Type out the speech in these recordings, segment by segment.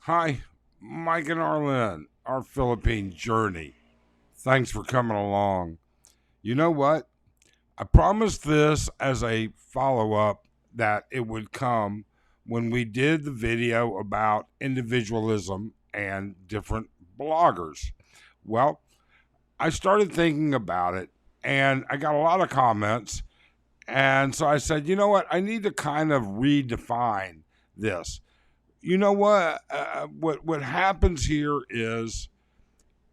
Hi, Mike and Arlen, our Philippine journey. Thanks for coming along. You know what? I promised this as a follow up that it would come when we did the video about individualism and different bloggers. Well, I started thinking about it and I got a lot of comments. And so I said, you know what? I need to kind of redefine this. You know what? What happens here is,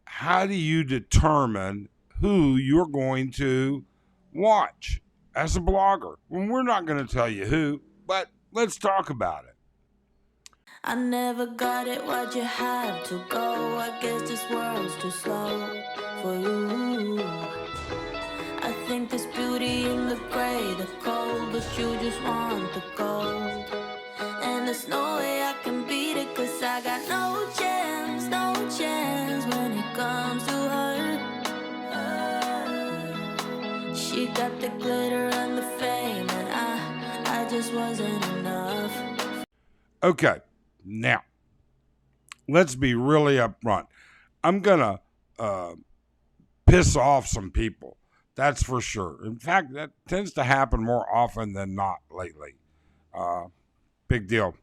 how do you determine who you're going to watch as a blogger? Well, we're not going to tell you who, but let's talk about it. I never got it, why'd you have to go? I guess this world's too slow for you. I think there's beauty in the gray, the cold, but you just want the gold. And there's no way I can beat it, cause I got no chance, no chance when it comes to her. She got the glitter and the fame, and I just wasn't enough. Okay, now let's be really upfront. I'm going to piss off some people. That's for sure. In fact, that tends to happen more often than not lately. Uh, Big deal.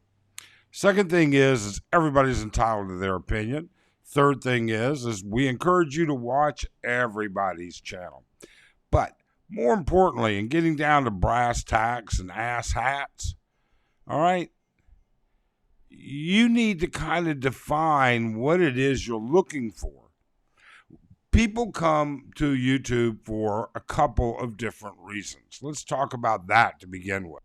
Second thing is everybody's entitled to their opinion. Third thing is we encourage you to watch everybody's channel. But more importantly, in getting down to brass tacks and ass hats, all right, you need to kind of define what it is you're looking for. People come to YouTube for a couple of different reasons. Let's talk about that to begin with.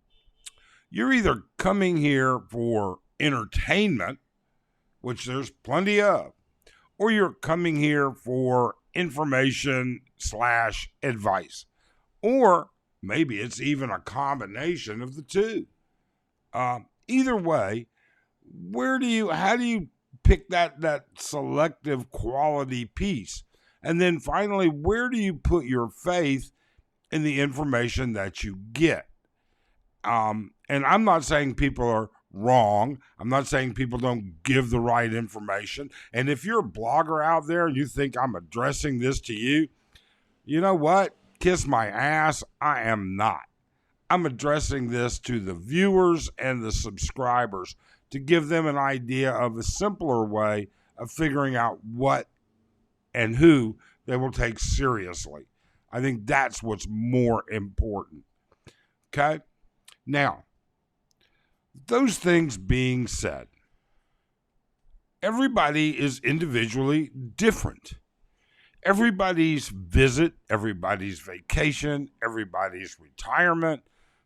You're either coming here for entertainment, which there's plenty of, or you're coming here for information slash advice, or maybe it's even a combination of the two. Either way, how do you pick that selective quality piece? And then finally, where do you put your faith in the information that you get? And I'm not saying people are wrong. I'm not saying people don't give the right information. And if you're a blogger out there and you think I'm addressing this to you, you know what? Kiss my ass. I am not. I'm addressing this to the viewers and the subscribers to give them an idea of a simpler way of figuring out what and who they will take seriously. I think that's what's more important. Okay? Now, those things being said, everybody is individually different. Everybody's visit, everybody's vacation, everybody's retirement,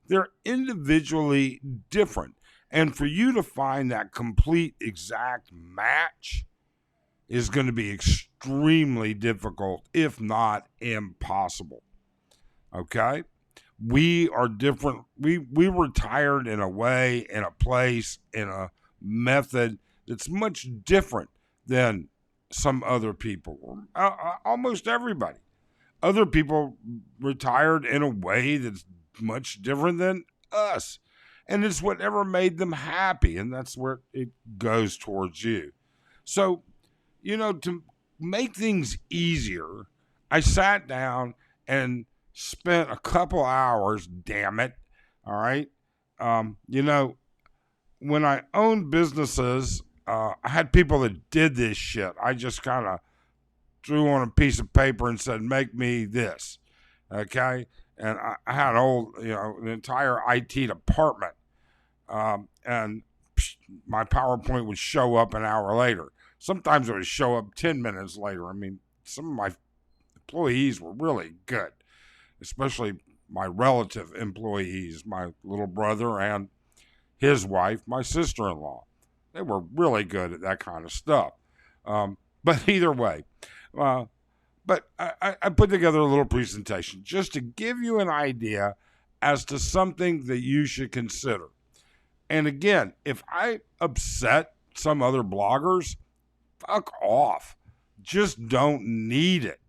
they're individually different. And for you to find that complete exact match is going to be extremely difficult, if not impossible. Okay? We are different. We retired in a way, in a place, in a method that's much different than some other people. Almost everybody. Other people retired in a way that's much different than us. And it's whatever made them happy. And that's where it goes towards you. So, to make things easier, I sat down and spent a couple hours, damn it. All right. When I owned businesses, I had people that did this shit. I just kind of drew on a piece of paper and said, make me this. Okay. And I had an entire IT department. And my PowerPoint would show up an hour later. Sometimes it would show up 10 minutes later. I mean, some of my employees were really good, especially my relative employees, my little brother and his wife, my sister-in-law. They were really good at that kind of stuff. But either way, but I put together a little presentation just to give you an idea as to something that you should consider. And again, if I upset some other bloggers, fuck off. Just don't need it.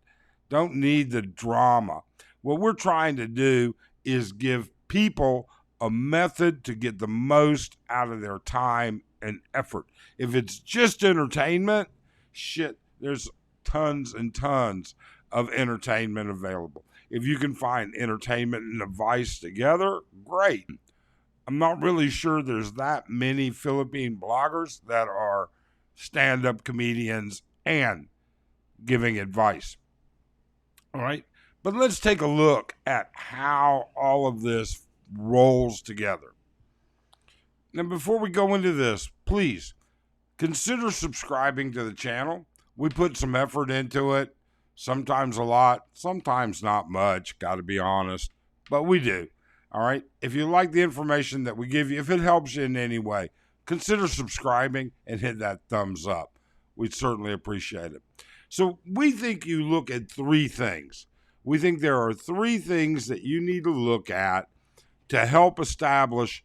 Don't need the drama. What we're trying to do is give people a method to get the most out of their time and effort. If it's just entertainment, shit, there's tons and tons of entertainment available. If you can find entertainment and advice together, great. I'm not really sure there's that many Philippine bloggers that are stand-up comedians and giving advice. All right. But let's take a look at how all of this rolls together. Now, before we go into this, please consider subscribing to the channel. We put some effort into it, sometimes a lot, sometimes not much, got to be honest, but we do. All right. If you like the information that we give you, if it helps you in any way, consider subscribing and hit that thumbs up. We'd certainly appreciate it. So we think you look at three things. We think there are three things that you need to look at to help establish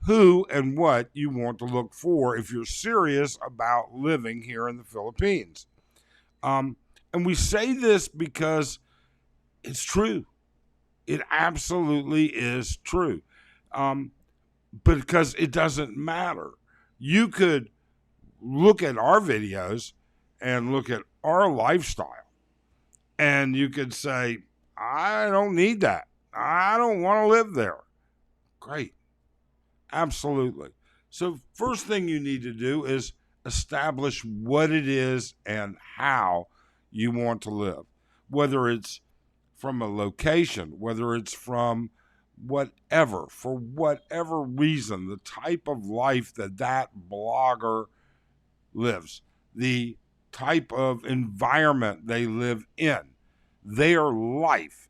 who and what you want to look for if you're serious about living here in the Philippines. And we say this because it's true. It absolutely is true. Because it doesn't matter. You could look at our videos and look at our lifestyle, and you could say, I don't need that. I don't want to live there. Great. Absolutely. So first thing you need to do is establish what it is and how you want to live, whether it's from a location, whether it's from whatever, for whatever reason, the type of life that blogger lives, the type of environment they live in, their life.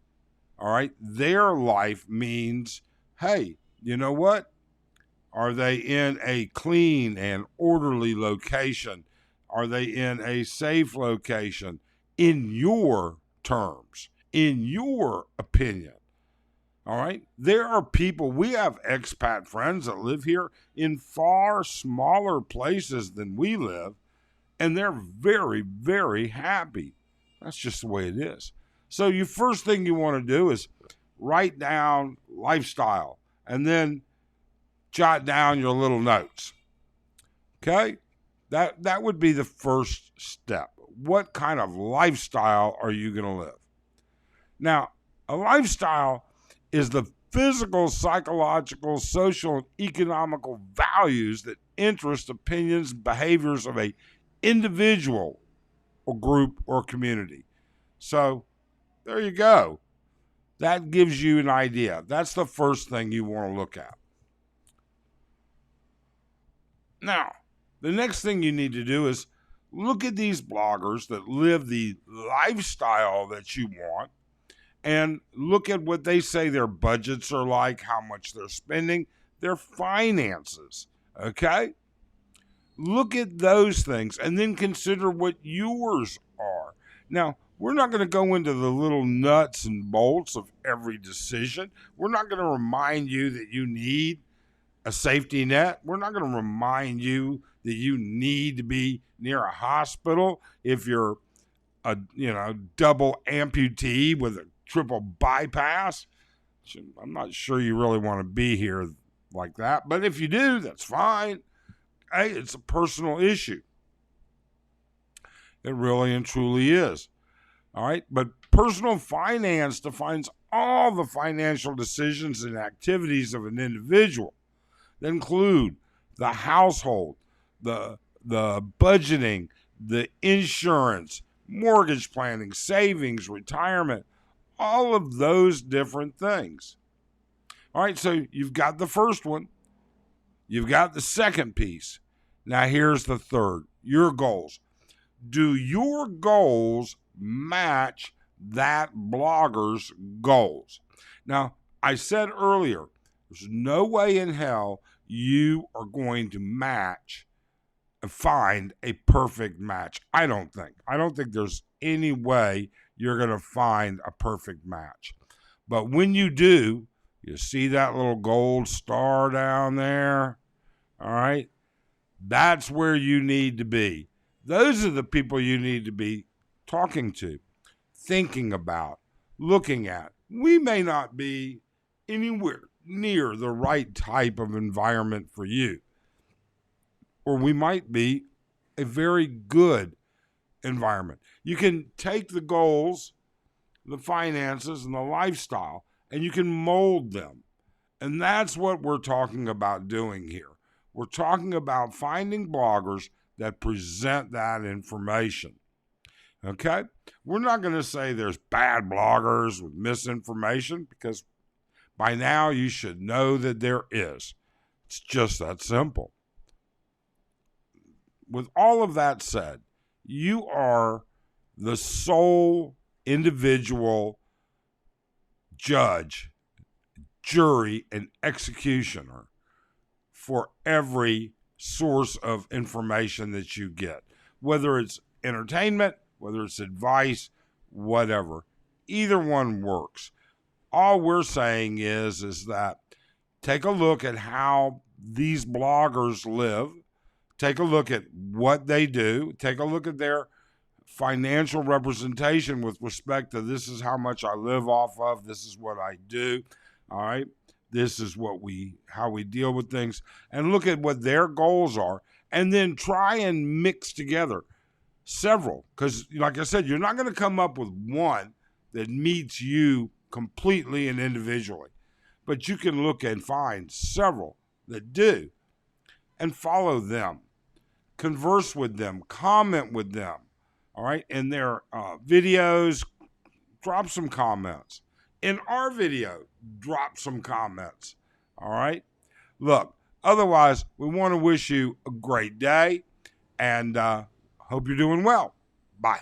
All right. Their life means, hey, you know what? Are they in a clean and orderly location? Are they in a safe location? In your terms, in your opinion. All right. There are people, we have expat friends that live here in far smaller places than we live, and they're very, very happy. That's just the way it is. So your first thing you want to do is write down lifestyle and then jot down your little notes. Okay? That would be the first step. What kind of lifestyle are you going to live? Now, a lifestyle is the physical, psychological, social, and economical values that interest, opinions, behaviors of a individual or group or community. So there you go. That gives you an idea. That's the first thing you want to look at. Now, the next thing you need to do is look at these bloggers that live the lifestyle that you want and look at what they say their budgets are like, how much they're spending, their finances, okay? Look at those things and then consider what yours are. Now, we're not going to go into the little nuts and bolts of every decision. We're not going to remind you that you need a safety net. We're not going to remind you that you need to be near a hospital if you're a double amputee with a triple bypass. I'm not sure you really want to be here like that, but if you do, that's fine. Hey, it's a personal issue. It really and truly is. All right, but personal finance defines all the financial decisions and activities of an individual that include the household, the budgeting, the insurance, mortgage planning, savings, retirement, all of those different things. All right, so you've got the first one. You've got the second piece. Now here's the third, your goals. Do your goals match that blogger's goals? Now, I said earlier, there's no way in hell you are going to find a perfect match. I don't think there's any way you're going to find a perfect match. But when you do, you see that little gold star down there? All right? That's where you need to be. Those are the people you need to be talking to, thinking about, looking at. We may not be anywhere near the right type of environment for you. or we might be a very good environment. You can take the goals, the finances, and the lifestyle, and you can mold them. And that's what we're talking about doing here. We're talking about finding bloggers that present that information. Okay? We're not going to say there's bad bloggers with misinformation, because by now you should know that there is. It's just that simple. With all of that said, you are the sole individual judge, jury, and executioner for every source of information that you get, whether it's entertainment, whether it's advice, whatever. Either one works. All we're saying is that take a look at how these bloggers live. Take a look at what they do. Take a look at their financial representation with respect to this is how much I live off of. This is what I do. All right. This is how we deal with things, and look at what their goals are, and then try and mix together several. Because like I said, you're not going to come up with one that meets you completely and individually, but you can look and find several that do and follow them, converse with them, comment with them. All right. In their videos, drop some comments. In our video, drop some comments. All right. Look, otherwise, we want to wish you a great day and hope you're doing well. Bye.